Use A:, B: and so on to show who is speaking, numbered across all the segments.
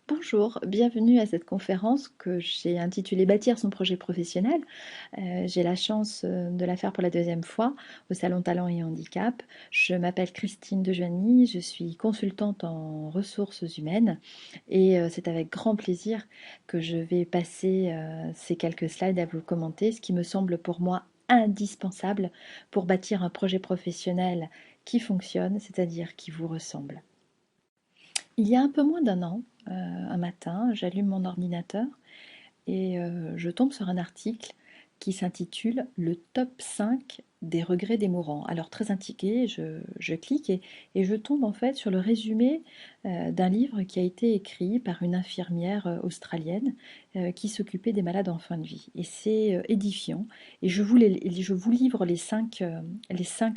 A: Bonjour, bienvenue à cette conférence que j'ai intitulée Bâtir son projet professionnel. J'ai la chance de la faire pour la deuxième fois au Salon Talent et Handicap. Je m'appelle Christine Dejoigny, je suis consultante en ressources humaines et c'est avec grand plaisir que je vais passer ces quelques slides à vous commenter, ce qui me semble pour moi indispensable pour bâtir un projet professionnel qui fonctionne, c'est-à-dire qui vous ressemble. Il y a un peu moins d'un an, un matin, j'allume mon ordinateur et je tombe sur un article qui s'intitule «Le top 5 des regrets des mourants». Alors très intriguée, je clique et je tombe en fait sur le résumé d'un livre qui a été écrit par une infirmière australienne qui s'occupait des malades en fin de vie. Et c'est édifiant. Et je vous livre les cinq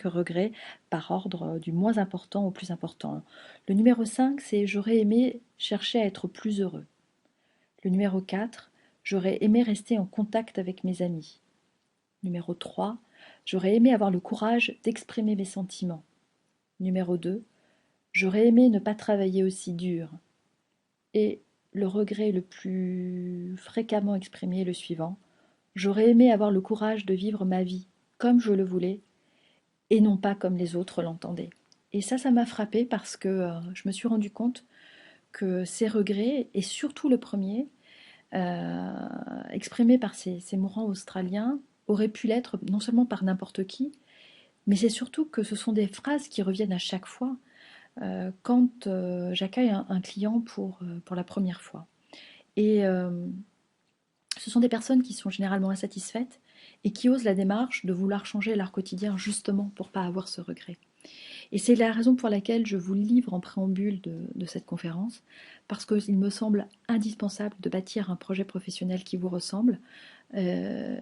A: regrets par ordre du moins important au plus important. Le numéro 5, c'est «J'aurais aimé chercher à être plus heureux». Le numéro 4, j'aurais aimé rester en contact avec mes amis. Numéro 3, j'aurais aimé avoir le courage d'exprimer mes sentiments. Numéro 2, j'aurais aimé ne pas travailler aussi dur. Et le regret le plus fréquemment exprimé est le suivant. J'aurais aimé avoir le courage de vivre ma vie comme je le voulais et non pas comme les autres l'entendaient. Et ça m'a frappée parce que je me suis rendu compte que ces regrets, et surtout le premier, exprimé par ces mourants australiens, aurait pu l'être non seulement par n'importe qui, mais c'est surtout que ce sont des phrases qui reviennent à chaque fois quand j'accueille un client pour la première fois. Et ce sont des personnes qui sont généralement insatisfaites et qui osent la démarche de vouloir changer leur quotidien justement pour ne pas avoir ce regret. Et c'est la raison pour laquelle je vous livre en préambule de cette conférence, parce qu'il me semble indispensable de bâtir un projet professionnel qui vous ressemble, euh,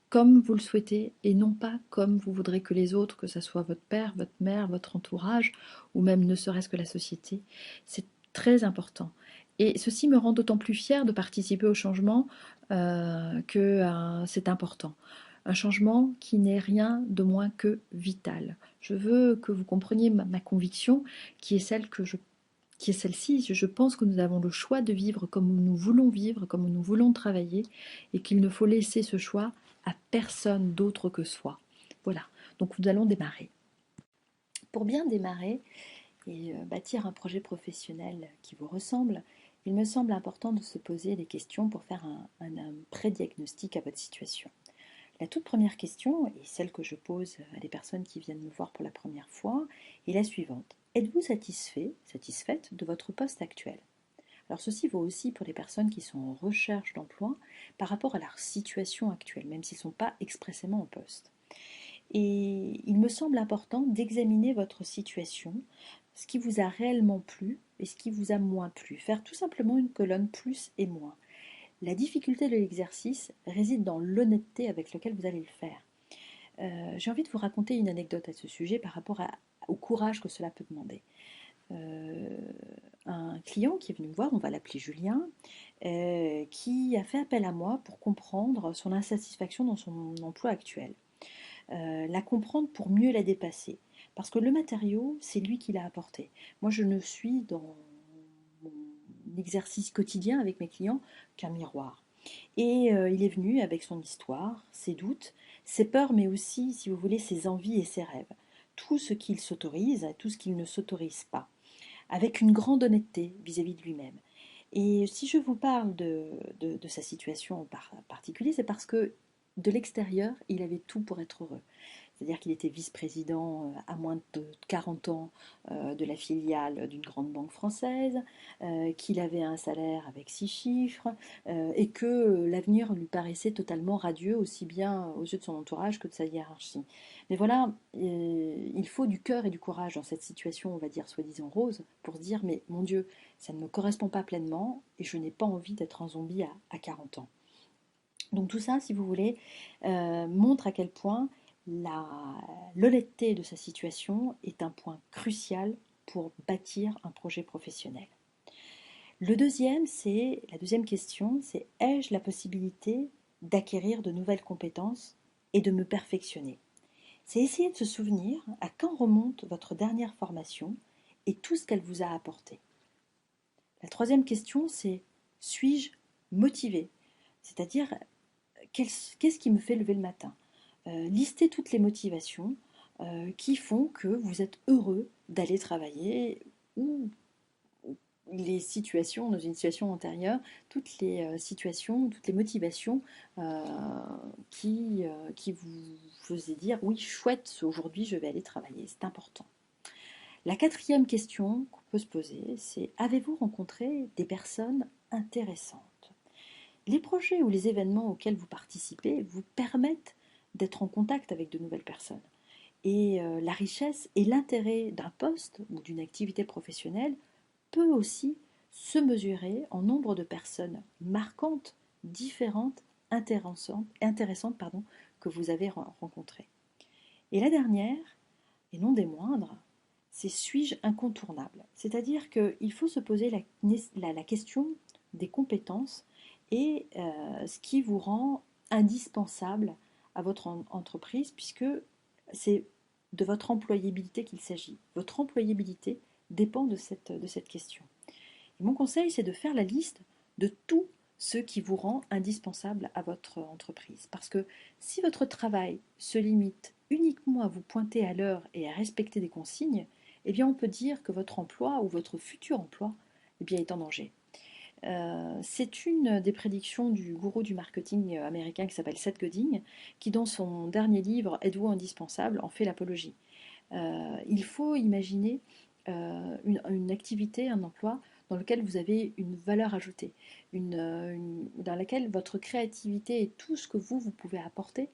A: comme vous le souhaitez, et non pas comme vous voudrez que les autres, que ce soit votre père, votre mère, votre entourage, ou même ne serait-ce que la société. C'est très important. Et ceci me rend d'autant plus fière de participer au changement que c'est important. Un changement qui n'est rien de moins que vital. Je veux que vous compreniez ma conviction, qui est qui est celle-ci. Je pense que nous avons le choix de vivre comme nous voulons vivre, comme nous voulons travailler, et qu'il ne faut laisser ce choix à personne d'autre que soi. Voilà, donc nous allons démarrer. Pour bien démarrer et bâtir un projet professionnel qui vous ressemble, il me semble important de se poser des questions pour faire un pré-diagnostic à votre situation. La toute première question, et celle que je pose à des personnes qui viennent me voir pour la première fois, est la suivante. Êtes-vous satisfait, satisfaite de votre poste actuel? Alors ceci vaut aussi pour les personnes qui sont en recherche d'emploi par rapport à leur situation actuelle, même s'ils ne sont pas expressément en poste. Et il me semble important d'examiner votre situation, ce qui vous a réellement plu et ce qui vous a moins plu. Faire tout simplement une colonne plus et moins. La difficulté de l'exercice réside dans l'honnêteté avec laquelle vous allez le faire. J'ai envie de vous raconter une anecdote à ce sujet par rapport au courage que cela peut demander. Euh, un client qui est venu me voir, on va l'appeler Julien, qui a fait appel à moi pour comprendre son insatisfaction dans son emploi actuel. La comprendre pour mieux la dépasser. Parce que le matériau, c'est lui qui l'a apporté. Moi, je ne suis dans mon exercice quotidien avec mes clients qu'un miroir. Et il est venu avec son histoire, ses doutes, ses peurs, mais aussi, si vous voulez, ses envies et ses rêves. Tout ce qu'il s'autorise, tout ce qu'il ne s'autorise pas, avec une grande honnêteté vis-à-vis de lui-même. Et si je vous parle de sa situation en particulier, c'est parce que de l'extérieur, il avait tout pour être heureux. C'est-à-dire qu'il était vice-président à moins de 40 ans de la filiale d'une grande banque française, qu'il avait un salaire avec 6 chiffres et que l'avenir lui paraissait totalement radieux, aussi bien aux yeux de son entourage que de sa hiérarchie. Mais voilà, il faut du cœur et du courage dans cette situation, on va dire, soi-disant rose, pour se dire, mais mon Dieu, ça ne me correspond pas pleinement et je n'ai pas envie d'être un zombie à 40 ans. Donc tout ça, si vous voulez, montre à quel point l'honnêteté de sa situation est un point crucial pour bâtir un projet professionnel. La deuxième question, c'est ai-je la possibilité d'acquérir de nouvelles compétences et de me perfectionner? C'est essayer de se souvenir à quand remonte votre dernière formation et tout ce qu'elle vous a apporté. La troisième question, c'est suis-je motivé? C'est-à-dire, qu'est-ce qui me fait lever le matin? Listez toutes les motivations qui font que vous êtes heureux d'aller travailler ou les situations, dans une situation antérieure, toutes les situations, toutes les motivations euh, qui vous faisaient dire oui, chouette, aujourd'hui je vais aller travailler, c'est important. La quatrième question qu'on peut se poser, c'est avez-vous rencontré des personnes intéressantes? Les projets ou les événements auxquels vous participez vous permettent d'être en contact avec de nouvelles personnes. Et la richesse et l'intérêt d'un poste ou d'une activité professionnelle peut aussi se mesurer en nombre de personnes marquantes, différentes, intéressantes que vous avez rencontrées. Et la dernière, et non des moindres, c'est suis-je incontournable? C'est-à-dire qu'il faut se poser la question des compétences et ce qui vous rend indispensable à votre entreprise, puisque c'est de votre employabilité qu'il s'agit. Votre employabilité dépend de cette question. Et mon conseil, c'est de faire la liste de tout ce qui vous rend indispensable à votre entreprise. Parce que si votre travail se limite uniquement à vous pointer à l'heure et à respecter des consignes, eh bien on peut dire que votre emploi ou votre futur emploi eh bien, est en danger. C'est une des prédictions du gourou du marketing américain qui s'appelle Seth Godin, qui dans son dernier livre Êtes-vous indispensable en fait l'apologie. Il faut imaginer une activité, un emploi dans lequel vous avez une valeur ajoutée, dans laquelle votre créativité et tout ce que vous pouvez apporter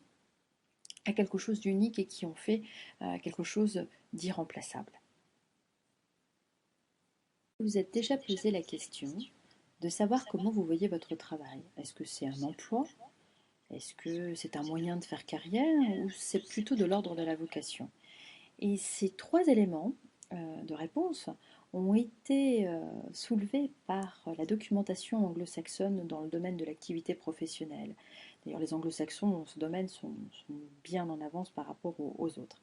A: à quelque chose d'unique et qui en fait quelque chose d'irremplaçable. Vous vous êtes déjà posé la question de savoir comment vous voyez votre travail. Est-ce que c'est un emploi? Est-ce que c'est un moyen de faire carrière ou c'est plutôt de l'ordre de la vocation? Et ces trois éléments de réponse ont été soulevés par la documentation anglo-saxonne dans le domaine de l'activité professionnelle. D'ailleurs, les anglo-saxons dans ce domaine sont bien en avance par rapport aux autres.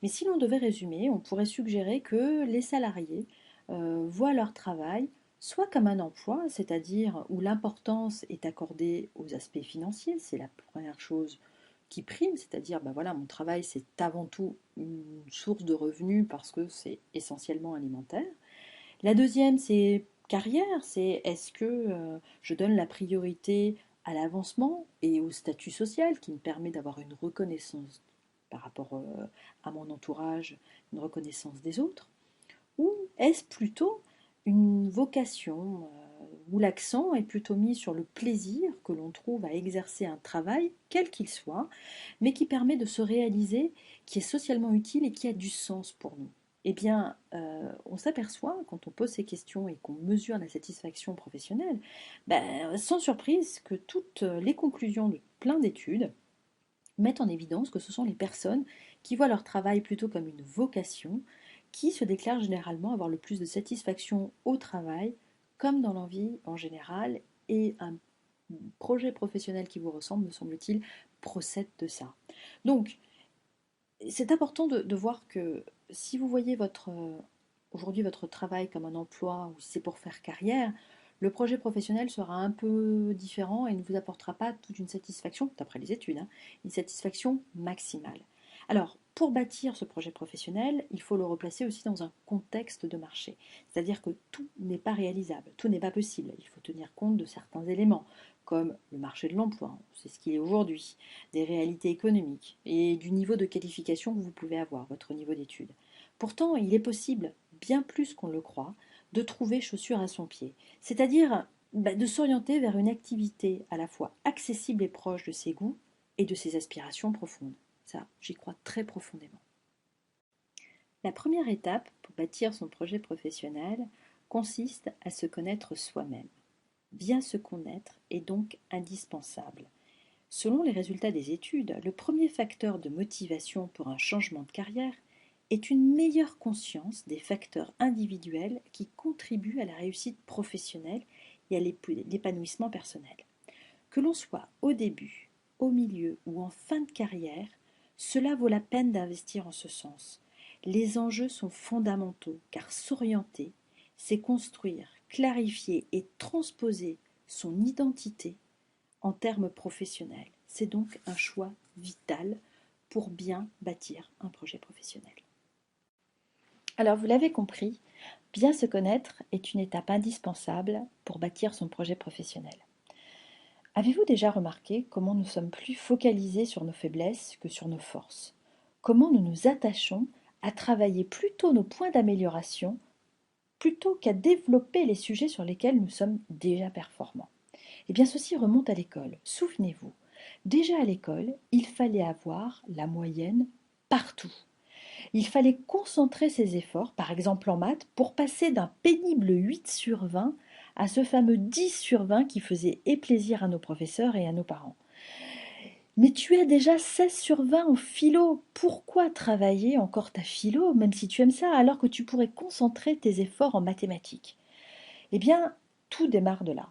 A: Mais si l'on devait résumer, on pourrait suggérer que les salariés voient leur travail soit comme un emploi, c'est-à-dire où l'importance est accordée aux aspects financiers, c'est la première chose qui prime, c'est-à-dire ben voilà, mon travail c'est avant tout une source de revenus parce que c'est essentiellement alimentaire. La deuxième c'est carrière, c'est est-ce que je donne la priorité à l'avancement et au statut social qui me permet d'avoir une reconnaissance par rapport à mon entourage, une reconnaissance des autres, ou est-ce plutôt une vocation où l'accent est plutôt mis sur le plaisir que l'on trouve à exercer un travail, quel qu'il soit, mais qui permet de se réaliser, qui est socialement utile et qui a du sens pour nous? Eh bien, on s'aperçoit, quand on pose ces questions et qu'on mesure la satisfaction professionnelle, ben, sans surprise que toutes les conclusions de plein d'études mettent en évidence que ce sont les personnes qui voient leur travail plutôt comme une vocation, qui se déclarent généralement avoir le plus de satisfaction au travail, comme dans l'envie en général, et un projet professionnel qui vous ressemble, me semble-t-il, procède de ça. Donc, c'est important de voir que si vous voyez aujourd'hui votre travail comme un emploi ou si c'est pour faire carrière, le projet professionnel sera un peu différent et ne vous apportera pas toute une satisfaction, d'après les études, hein, une satisfaction maximale. Alors, pour bâtir ce projet professionnel, il faut le replacer aussi dans un contexte de marché. C'est-à-dire que tout n'est pas réalisable, tout n'est pas possible. Il faut tenir compte de certains éléments, comme le marché de l'emploi, c'est ce qu'il est aujourd'hui, des réalités économiques et du niveau de qualification que vous pouvez avoir, votre niveau d'études. Pourtant, il est possible, bien plus qu'on le croit, de trouver chaussure à son pied, c'est-à-dire de s'orienter vers une activité à la fois accessible et proche de ses goûts et de ses aspirations profondes. Ça, j'y crois très profondément. La première étape pour bâtir son projet professionnel consiste à se connaître soi-même. Bien se connaître est donc indispensable. Selon les résultats des études, le premier facteur de motivation pour un changement de carrière est une meilleure conscience des facteurs individuels qui contribuent à la réussite professionnelle et à l'épanouissement personnel. Que l'on soit au début, au milieu ou en fin de carrière, cela vaut la peine d'investir en ce sens. Les enjeux sont fondamentaux car s'orienter, c'est construire clarifier et transposer son identité en termes professionnels. C'est donc un choix vital pour bien bâtir un projet professionnel. Alors vous l'avez compris, bien se connaître est une étape indispensable pour bâtir son projet professionnel. Avez-vous déjà remarqué comment nous sommes plus focalisés sur nos faiblesses que sur nos forces? Comment nous nous attachons à travailler plutôt nos points d'amélioration plutôt qu'à développer les sujets sur lesquels nous sommes déjà performants? Eh bien, ceci remonte à l'école. Souvenez-vous, déjà à l'école, il fallait avoir la moyenne partout. Il fallait concentrer ses efforts, par exemple en maths, pour passer d'un pénible 8 sur 20 à ce fameux 10 sur 20 qui faisait et plaisir à nos professeurs et à nos parents. Mais tu as déjà 16 sur 20 en philo. Pourquoi travailler encore ta philo, même si tu aimes ça, alors que tu pourrais concentrer tes efforts en mathématiques? Eh bien, tout démarre de là.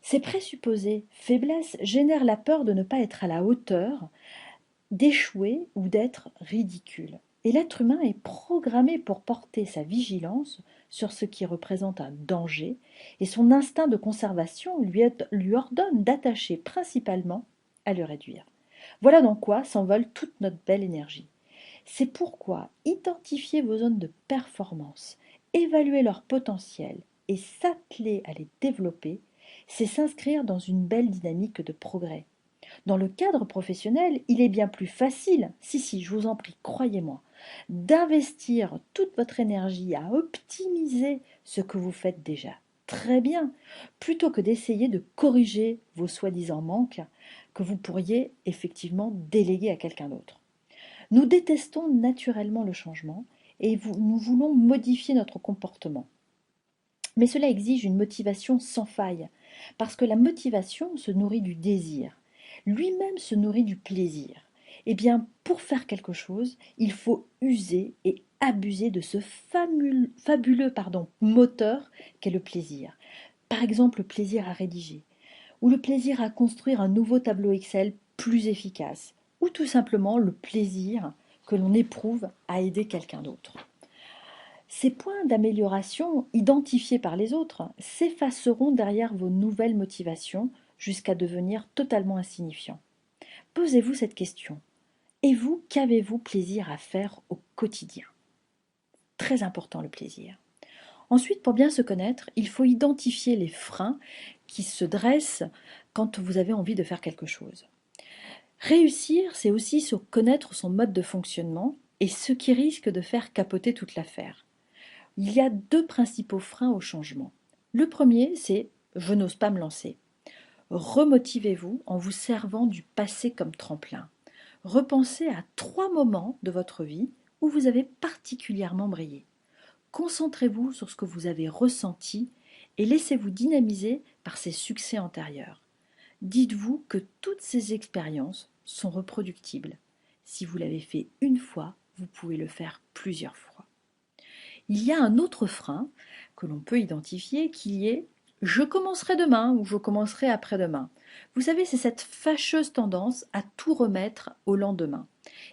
A: Ces présupposés faiblesses génèrent la peur de ne pas être à la hauteur, d'échouer ou d'être ridicule. Et l'être humain est programmé pour porter sa vigilance sur ce qui représente un danger, et son instinct de conservation lui ordonne d'attacher principalement à le réduire. Voilà dans quoi s'envole toute notre belle énergie. C'est pourquoi identifier vos zones de performance, évaluer leur potentiel et s'atteler à les développer, c'est s'inscrire dans une belle dynamique de progrès. Dans le cadre professionnel, il est bien plus facile, si, je vous en prie, croyez-moi, d'investir toute votre énergie à optimiser ce que vous faites déjà très bien, plutôt que d'essayer de corriger vos soi-disant manques que vous pourriez effectivement déléguer à quelqu'un d'autre. Nous détestons naturellement le changement et nous voulons modifier notre comportement. Mais cela exige une motivation sans faille, parce que la motivation se nourrit du désir. Lui-même se nourrit du plaisir. Eh bien, pour faire quelque chose, il faut user et abuser de ce fabuleux moteur qu'est le plaisir. Par exemple, le plaisir à rédiger, ou le plaisir à construire un nouveau tableau Excel plus efficace, ou tout simplement le plaisir que l'on éprouve à aider quelqu'un d'autre. Ces points d'amélioration identifiés par les autres s'effaceront derrière vos nouvelles motivations jusqu'à devenir totalement insignifiants. Posez-vous cette question. Et vous, qu'avez-vous plaisir à faire au quotidien? Très important le plaisir. Ensuite, pour bien se connaître, il faut identifier les freins qui se dressent quand vous avez envie de faire quelque chose. Réussir, c'est aussi connaître son mode de fonctionnement et ce qui risque de faire capoter toute l'affaire. Il y a deux principaux freins au changement. Le premier, c'est « je n'ose pas me lancer ». Remotivez-vous en vous servant du passé comme tremplin. Repensez à 3 moments de votre vie où vous avez particulièrement brillé. Concentrez-vous sur ce que vous avez ressenti et laissez-vous dynamiser par ces succès antérieurs. Dites-vous que toutes ces expériences sont reproductibles. Si vous l'avez fait une fois, vous pouvez le faire plusieurs fois. Il y a un autre frein que l'on peut identifier qui est « je commencerai demain » ou « je commencerai après-demain ». Vous savez, c'est cette fâcheuse tendance à tout remettre au lendemain.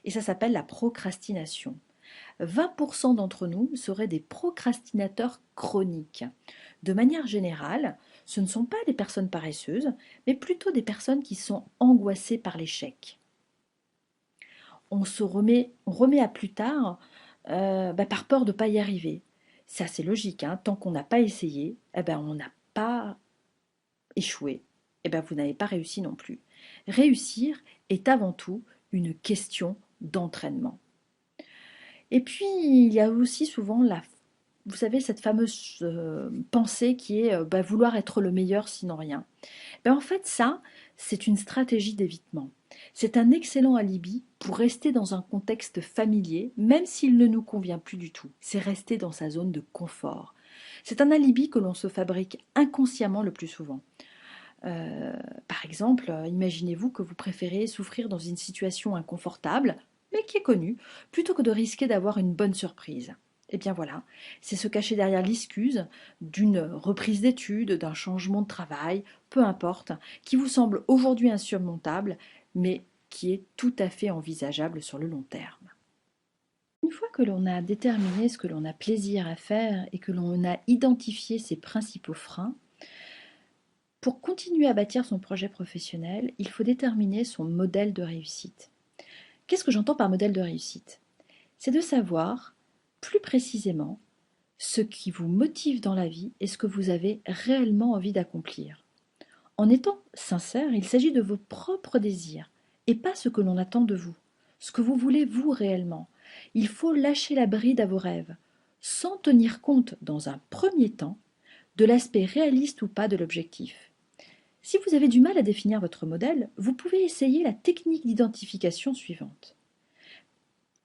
A: Et ça s'appelle la procrastination. 20% d'entre nous seraient des procrastinateurs chroniques. De manière générale, ce ne sont pas des personnes paresseuses, mais plutôt des personnes qui sont angoissées par l'échec. On remet à plus tard par peur de ne pas y arriver. C'est assez logique, hein. Tant qu'on n'a pas essayé, on n'a pas échoué, vous n'avez pas réussi non plus. Réussir est avant tout une question d'entraînement. Et puis, il y a aussi souvent vous savez, cette fameuse pensée qui est vouloir être le meilleur sinon rien. En fait, ça, c'est une stratégie d'évitement. C'est un excellent alibi pour rester dans un contexte familier, même s'il ne nous convient plus du tout. C'est rester dans sa zone de confort. C'est un alibi que l'on se fabrique inconsciemment le plus souvent. Par exemple, imaginez-vous que vous préférez souffrir dans une situation inconfortable, mais qui est connue, plutôt que de risquer d'avoir une bonne surprise. Eh bien voilà, c'est se cacher derrière l'excuse d'une reprise d'études, d'un changement de travail, peu importe, qui vous semble aujourd'hui insurmontable, mais qui est tout à fait envisageable sur le long terme. Une fois que l'on a déterminé ce que l'on a plaisir à faire et que l'on a identifié ses principaux freins, pour continuer à bâtir son projet professionnel, il faut déterminer son modèle de réussite. Qu'est-ce que j'entends par modèle de réussite? C'est de savoir, plus précisément, ce qui vous motive dans la vie et ce que vous avez réellement envie d'accomplir. En étant sincère, il s'agit de vos propres désirs et pas ce que l'on attend de vous, ce que vous voulez vous réellement. Il faut lâcher la bride à vos rêves, sans tenir compte, dans un premier temps, de l'aspect réaliste ou pas de l'objectif. Si vous avez du mal à définir votre modèle, vous pouvez essayer la technique d'identification suivante.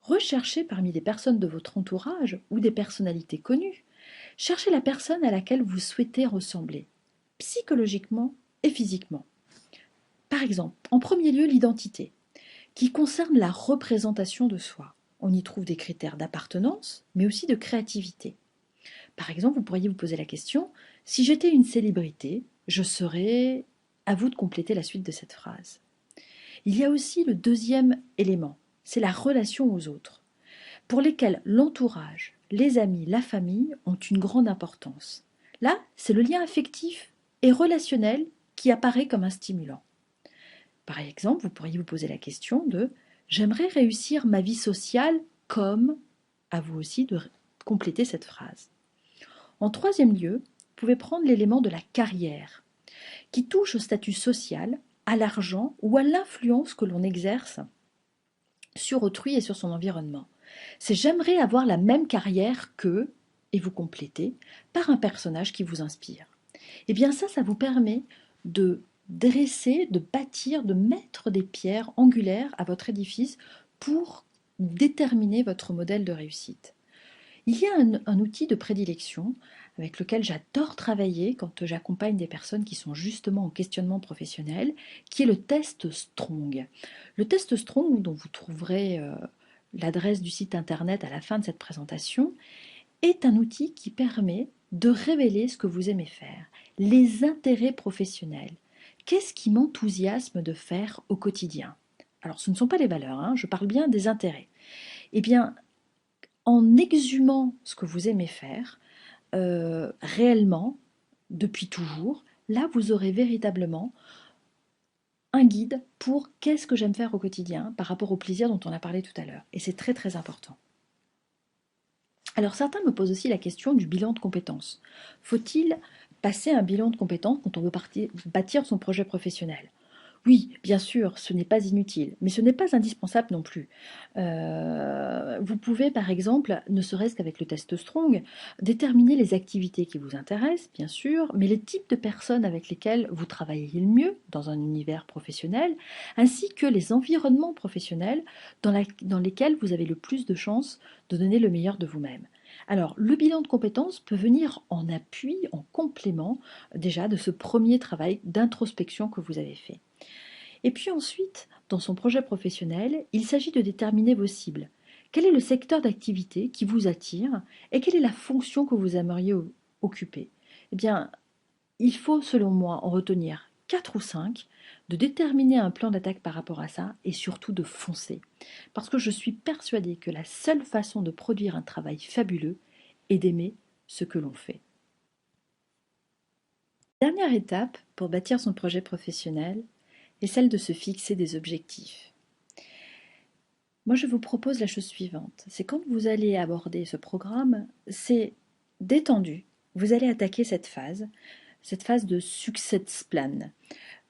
A: Recherchez parmi les personnes de votre entourage ou des personnalités connues. Cherchez la personne à laquelle vous souhaitez ressembler, psychologiquement et physiquement. Par exemple, en premier lieu, l'identité, qui concerne la représentation de soi. On y trouve des critères d'appartenance, mais aussi de créativité. Par exemple, vous pourriez vous poser la question, si j'étais une célébrité, je serais... À vous de compléter la suite de cette phrase. Il y a aussi le deuxième élément, c'est la relation aux autres, pour lesquels l'entourage, les amis, la famille ont une grande importance. Là, c'est le lien affectif et relationnel qui apparaît comme un stimulant. Par exemple, vous pourriez vous poser la question de j'aimerais réussir ma vie sociale comme, à vous aussi de compléter cette phrase. En troisième lieu, vous pouvez prendre l'élément de la carrière, qui touche au statut social, à l'argent ou à l'influence que l'on exerce sur autrui et sur son environnement. C'est j'aimerais avoir la même carrière que, et vous complétez, par un personnage qui vous inspire. Et bien ça vous permet de dresser, de bâtir, de mettre des pierres angulaires à votre édifice pour déterminer votre modèle de réussite. Il y a un outil de prédilection avec lequel j'adore travailler quand j'accompagne des personnes qui sont justement en questionnement professionnel, qui est le test Strong. Le test Strong, dont vous trouverez l'adresse du site internet à la fin de cette présentation, est un outil qui permet de révéler ce que vous aimez faire, les intérêts professionnels. Qu'est-ce qui m'enthousiasme de faire au quotidien? Alors ce ne sont pas les valeurs, hein, je parle bien des intérêts. Eh bien, en exhumant ce que vous aimez faire, réellement, depuis toujours, là vous aurez véritablement un guide pour qu'est-ce que j'aime faire au quotidien par rapport au plaisir dont on a parlé tout à l'heure. Et c'est très très important. Alors certains me posent aussi la question du bilan de compétences. Faut-il passer un bilan de compétences quand on veut bâtir son projet professionnel? Oui, bien sûr, ce n'est pas inutile, mais ce n'est pas indispensable non plus. Vous pouvez, par exemple, ne serait-ce qu'avec le test Strong, déterminer les activités qui vous intéressent, bien sûr, mais les types de personnes avec lesquelles vous travaillez le mieux dans un univers professionnel, ainsi que les environnements professionnels dans lesquels vous avez le plus de chances de donner le meilleur de vous-même. Alors, le bilan de compétences peut venir en appui, en complément déjà de ce premier travail d'introspection que vous avez fait. Et puis ensuite, dans son projet professionnel, il s'agit de déterminer vos cibles. Quel est le secteur d'activité qui vous attire et quelle est la fonction que vous aimeriez occuper? Eh bien, il faut, selon moi, en retenir 4 ou 5, de déterminer un plan d'attaque par rapport à ça et surtout de foncer. Parce que je suis persuadée que la seule façon de produire un travail fabuleux est d'aimer ce que l'on fait. Dernière étape pour bâtir son projet professionnel est celle de se fixer des objectifs. Moi, je vous propose la chose suivante. C'est quand vous allez aborder ce programme, c'est détendu. Vous allez attaquer cette phase de success plan.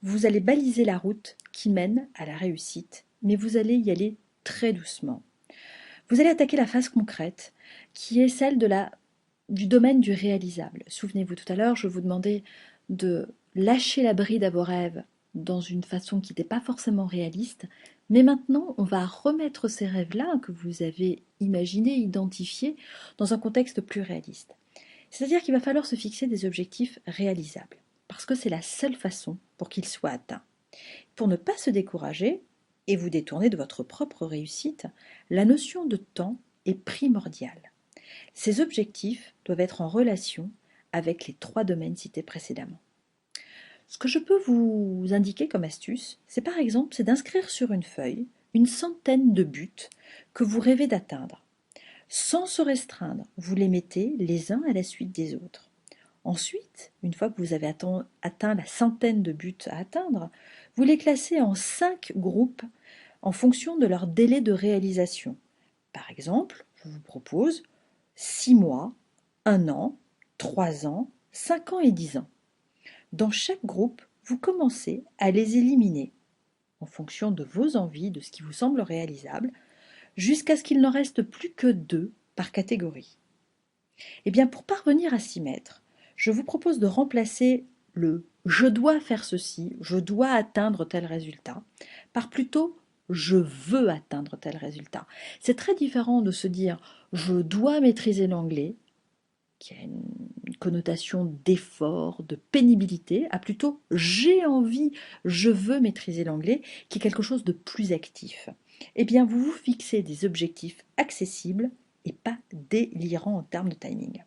A: Vous allez baliser la route qui mène à la réussite, mais vous allez y aller très doucement. Vous allez attaquer la phase concrète, qui est celle du domaine du réalisable. Souvenez-vous, tout à l'heure, je vous demandais de lâcher la bride à vos rêves dans une façon qui n'était pas forcément réaliste, mais maintenant, on va remettre ces rêves-là que vous avez imaginés, identifiés, dans un contexte plus réaliste. C'est-à-dire qu'il va falloir se fixer des objectifs réalisables, parce que c'est la seule façon pour qu'ils soient atteints. Pour ne pas se décourager et vous détourner de votre propre réussite, la notion de temps est primordiale. Ces objectifs doivent être en relation avec les 3 domaines cités précédemment. Ce que je peux vous indiquer comme astuce, c'est par exemple d'inscrire sur une feuille une centaine de buts que vous rêvez d'atteindre. Sans se restreindre, vous les mettez les uns à la suite des autres. Ensuite, une fois que vous avez atteint la centaine de buts à atteindre, vous les classez en 5 groupes en fonction de leur délai de réalisation. Par exemple, je vous propose 6 mois, 1 an, 3 ans, 5 ans et 10 ans. Dans chaque groupe, vous commencez à les éliminer en fonction de vos envies, de ce qui vous semble réalisable, jusqu'à ce qu'il n'en reste plus que 2 par catégorie. Eh bien, pour parvenir à s'y mettre, je vous propose de remplacer le je dois faire ceci, je dois atteindre tel résultat, par plutôt je veux atteindre tel résultat. C'est très différent de se dire je dois maîtriser l'anglais, qui a une connotation d'effort, de pénibilité, à plutôt j'ai envie, je veux maîtriser l'anglais, qui est quelque chose de plus actif. Eh bien, vous vous fixez des objectifs accessibles et pas délirants en termes de timing.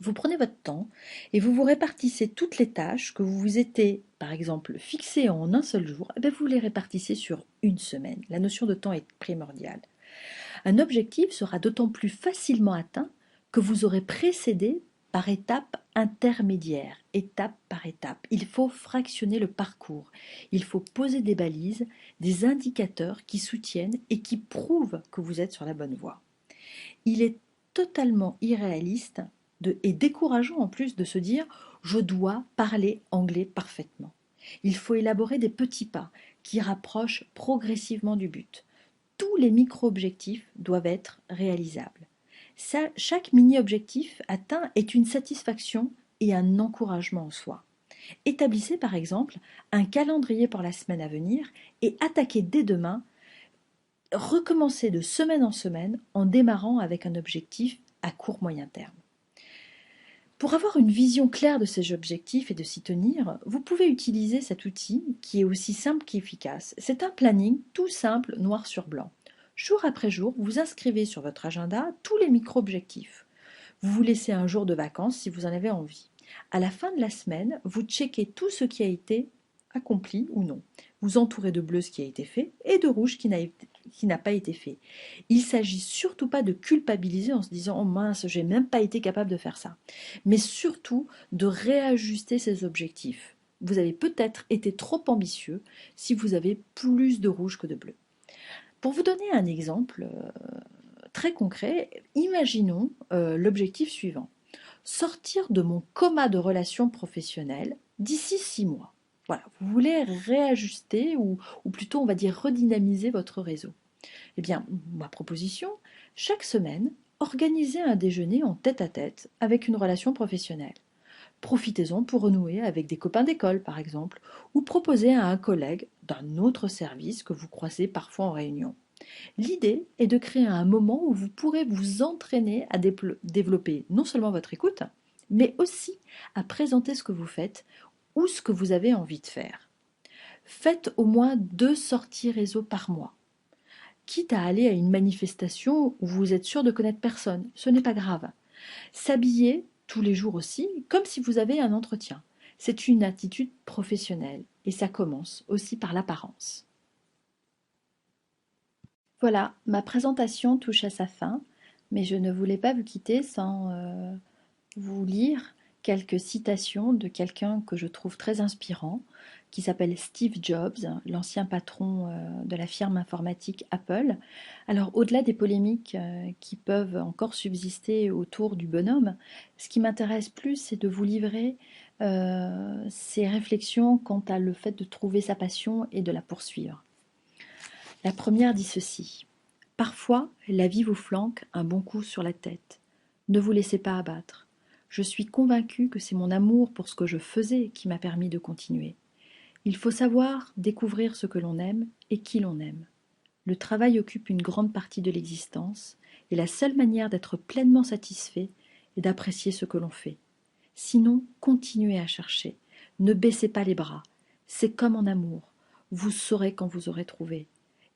A: Vous prenez votre temps et vous vous répartissez toutes les tâches que vous vous étiez, par exemple, fixées en un seul jour, et bien vous les répartissez sur une semaine. La notion de temps est primordiale. Un objectif sera d'autant plus facilement atteint que vous aurez précédé par étapes intermédiaires, étape par étape. Il faut fractionner le parcours. Il faut poser des balises, des indicateurs qui soutiennent et qui prouvent que vous êtes sur la bonne voie. Il est totalement irréaliste et décourageant en plus de se dire je dois parler anglais parfaitement. Il faut élaborer des petits pas qui rapprochent progressivement du but. Tous les micro-objectifs doivent être réalisables. Chaque mini-objectif atteint est une satisfaction et un encouragement en soi. Établissez par exemple un calendrier pour la semaine à venir et attaquez dès demain. Recommencez de semaine en semaine en démarrant avec un objectif à court-moyen terme. Pour avoir une vision claire de ces objectifs et de s'y tenir, vous pouvez utiliser cet outil qui est aussi simple qu'efficace. C'est un planning tout simple, noir sur blanc. Jour après jour, vous inscrivez sur votre agenda tous les micro-objectifs. Vous vous laissez un jour de vacances si vous en avez envie. À la fin de la semaine, vous checkez tout ce qui a été accompli ou non. Vous entourez de bleu ce qui a été fait et de rouge qui n'a pas été fait. Il ne s'agit surtout pas de culpabiliser en se disant « Oh mince, j'ai même pas été capable de faire ça », mais surtout de réajuster ses objectifs. Vous avez peut-être été trop ambitieux si vous avez plus de rouge que de bleu. Pour vous donner un exemple très concret, imaginons l'objectif suivant. Sortir de mon coma de relations professionnelles d'ici 6 mois. Voilà, vous voulez réajuster ou plutôt on va dire redynamiser votre réseau. Eh bien, ma proposition, chaque semaine, organisez un déjeuner en tête-à-tête avec une relation professionnelle. Profitez-en pour renouer avec des copains d'école, par exemple, ou proposez à un collègue d'un autre service que vous croisez parfois en réunion. L'idée est de créer un moment où vous pourrez vous entraîner à développer non seulement votre écoute, mais aussi à présenter ce que vous faites ou ce que vous avez envie de faire. Faites au moins 2 sorties réseau par mois. Quitte à aller à une manifestation où vous êtes sûr de connaître personne, ce n'est pas grave. S'habiller tous les jours aussi, comme si vous avez un entretien. C'est une attitude professionnelle et ça commence aussi par l'apparence. Voilà, ma présentation touche à sa fin, mais je ne voulais pas vous quitter sans vous lire quelques citations de quelqu'un que je trouve très inspirant, qui s'appelle Steve Jobs, l'ancien patron de la firme informatique Apple. Alors, au-delà des polémiques qui peuvent encore subsister autour du bonhomme, ce qui m'intéresse plus, c'est de vous livrer ses réflexions quant à le fait de trouver sa passion et de la poursuivre. La première dit ceci. Parfois, la vie vous flanque un bon coup sur la tête. Ne vous laissez pas abattre. Je suis convaincue que c'est mon amour pour ce que je faisais qui m'a permis de continuer. Il faut savoir découvrir ce que l'on aime et qui l'on aime. Le travail occupe une grande partie de l'existence et la seule manière d'être pleinement satisfait est d'apprécier ce que l'on fait. Sinon, continuez à chercher. Ne baissez pas les bras. C'est comme en amour. Vous saurez quand vous aurez trouvé.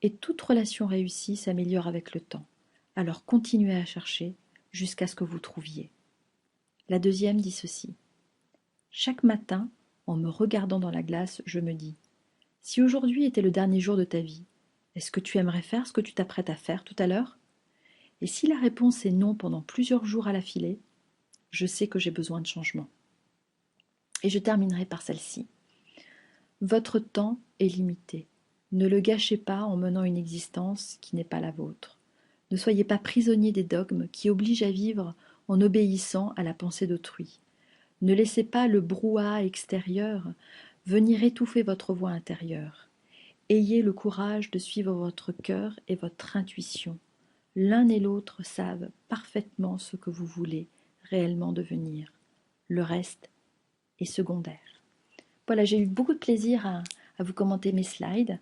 A: Et toute relation réussie s'améliore avec le temps. Alors continuez à chercher jusqu'à ce que vous trouviez. La deuxième dit ceci. Chaque matin, en me regardant dans la glace, je me dis « Si aujourd'hui était le dernier jour de ta vie, est-ce que tu aimerais faire ce que tu t'apprêtes à faire tout à l'heure ?» Et si la réponse est non pendant plusieurs jours à l'affilée, je sais que j'ai besoin de changement. Et je terminerai par celle-ci. Votre temps est limité. Ne le gâchez pas en menant une existence qui n'est pas la vôtre. Ne soyez pas prisonnier des dogmes qui obligent à vivre en obéissant à la pensée d'autrui. Ne laissez pas le brouhaha extérieur venir étouffer votre voix intérieure. Ayez le courage de suivre votre cœur et votre intuition. L'un et l'autre savent parfaitement ce que vous voulez réellement devenir. Le reste est secondaire. Voilà, j'ai eu beaucoup de plaisir à vous commenter mes slides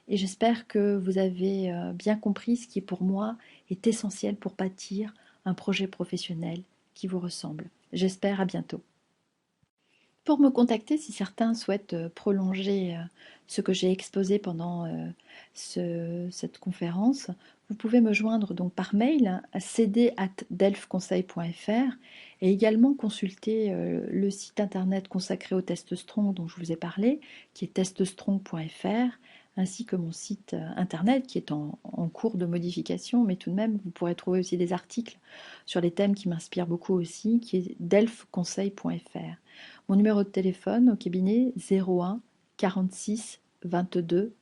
A: et j'espère que vous avez bien compris ce qui pour moi est essentiel pour bâtir un projet professionnel qui vous ressemble. J'espère à bientôt. Pour me contacter, si certains souhaitent prolonger ce que j'ai exposé pendant cette conférence, vous pouvez me joindre donc par mail à cd@delfconseil.fr et également consulter le site internet consacré au test Strong dont je vous ai parlé, qui est teststrong.fr, ainsi que mon site internet qui est en cours de modification, mais tout de même vous pourrez trouver aussi des articles sur les thèmes qui m'inspirent beaucoup aussi, qui est delfconseil.fr. Mon numéro de téléphone au cabinet 01 46 22